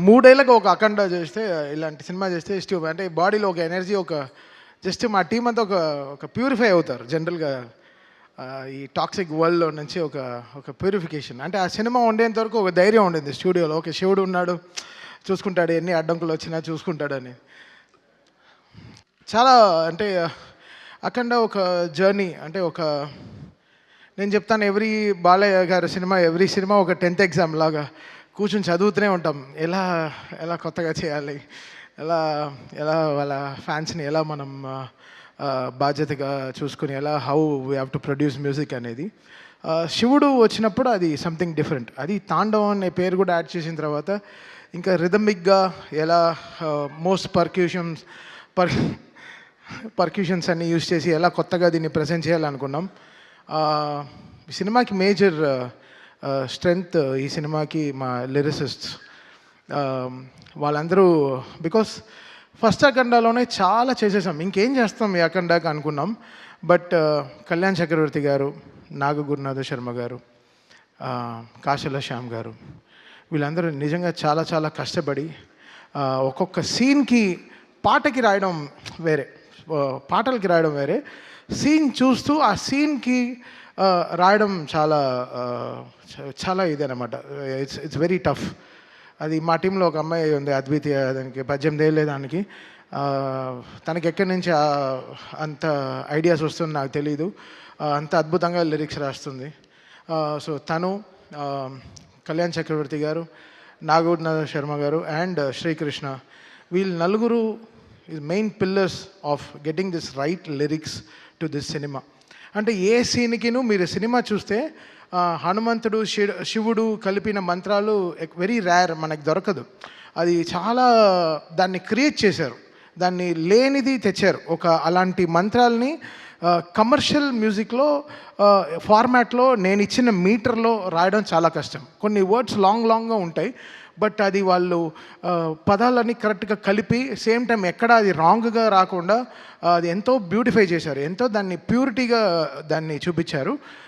మూడేళ్ళకి ఒక అఖండ చేస్తే, ఇలాంటి సినిమా చేస్తే స్ట్యూబ్ అంటే బాడీలో ఒక ఎనర్జీ, ఒక జస్ట్ మా టీం అంతా ఒక ఒక ప్యూరిఫై అవుతారు జనరల్గా. ఈ టాక్సిక్ వరల్డ్లో నుంచి ఒక ఒక ప్యూరిఫికేషన్. అంటే ఆ సినిమా ఉండేంత వరకు ఒక ధైర్యం ఉండింది స్టూడియోలో. ఓకే, శివుడు ఉన్నాడు, చూసుకుంటాడు, ఎన్ని అడ్డంకులు వచ్చినా చూసుకుంటాడని. చాలా అంటే అఖండ ఒక జర్నీ. అంటే ఒక నేను చెప్తాను, ఎవ్రీ బాలయ్య గారి సినిమా, ఎవ్రీ సినిమా ఒక 10th ఎగ్జామ్ లాగా కూర్చొని చదువుతూనే ఉంటాం. ఎలా ఎలా కొత్తగా చేయాలి, ఎలా ఎలా వాళ్ళ ఫ్యాన్స్ని ఎలా మనం బాధ్యతగా చూసుకుని, ఎలా how we have to produce music అనేది. శివుడు వచ్చినప్పుడు అది సంథింగ్ డిఫరెంట్. అది తాండవం అనే పేరు కూడా యాడ్ చేసిన తర్వాత ఇంకా రిథమిక్గా ఎలా మోస్ట్ పర్క్యూషన్స్ అన్ని యూజ్ చేసి ఎలా కొత్తగా దీన్ని ప్రజెంట్ చేయాలనుకున్నాం. ఈ సినిమాకి మేజర్ స్ట్రెంగ్త్, ఈ సినిమాకి మా లిరిసిస్ట్స్ వాళ్ళందరూ. బికాస్ ఫస్ట్ అఖండాలోనే చాలా చేసేసాం, ఇంకేం చేస్తాం ఈ అఖండాకి అనుకున్నాం. బట్ కళ్యాణ్ చక్రవర్తి గారు, నాగ గురునాథ శర్మ గారు, కాశల శ్యామ్ గారు, వీళ్ళందరూ నిజంగా చాలా చాలా కష్టపడి ఒక్కొక్క సీన్కి పాటకి రాయడం వేరే, పాటలకి రాయడం వేరే, సీన్ చూస్తూ ఆ సీన్కి రాయడం చాలా చాలా ఇదనమాట. It's very tough. అది మా టీంలో ఒక అమ్మాయి ఉంది, అద్వితీయ. దానికి 18 ఏళ్ళే దానికి. తనకి ఎక్కడి నుంచి అంత ఐడియాస్ వస్తుంది నాకు తెలీదు. అంత అద్భుతంగా లిరిక్స్ రాస్తుంది. సో తను, కళ్యాణ్ చక్రవర్తి గారు, నాగూర్నాథ శర్మ గారు అండ్ శ్రీకృష్ణ, వీళ్ళు నలుగురు is main pillars of getting this right lyrics to this cinema. అంటే ఏ సీన్కిను మీరు సినిమా చూస్తే హనుమంతుడు శివుడు కలిపిన మంత్రాలు వెరీ రేర్, మనకు దొరకదు. అది చాలా దాన్ని క్రియేట్ చేశారు, దాన్ని లేనిది తెచ్చారు. ఒక అలాంటి మంత్రాలని కమర్షియల్ మ్యూజిక్లో ఫార్మాట్లో నేను ఇచ్చిన మీటర్లో రాయడం చాలా కష్టం. కొన్ని వర్డ్స్ లాంగ్గా ఉంటాయి, బట్ అది వాళ్ళు పదాలన్నీ కరెక్ట్గా కలిపి సేమ్ టైం ఎక్కడ అది రాంగ్గా రాకుండా అది ఎంతో బ్యూటిఫై చేశారు, ఎంతో దాన్ని ప్యూరిటీగా దాన్ని చూపించారు.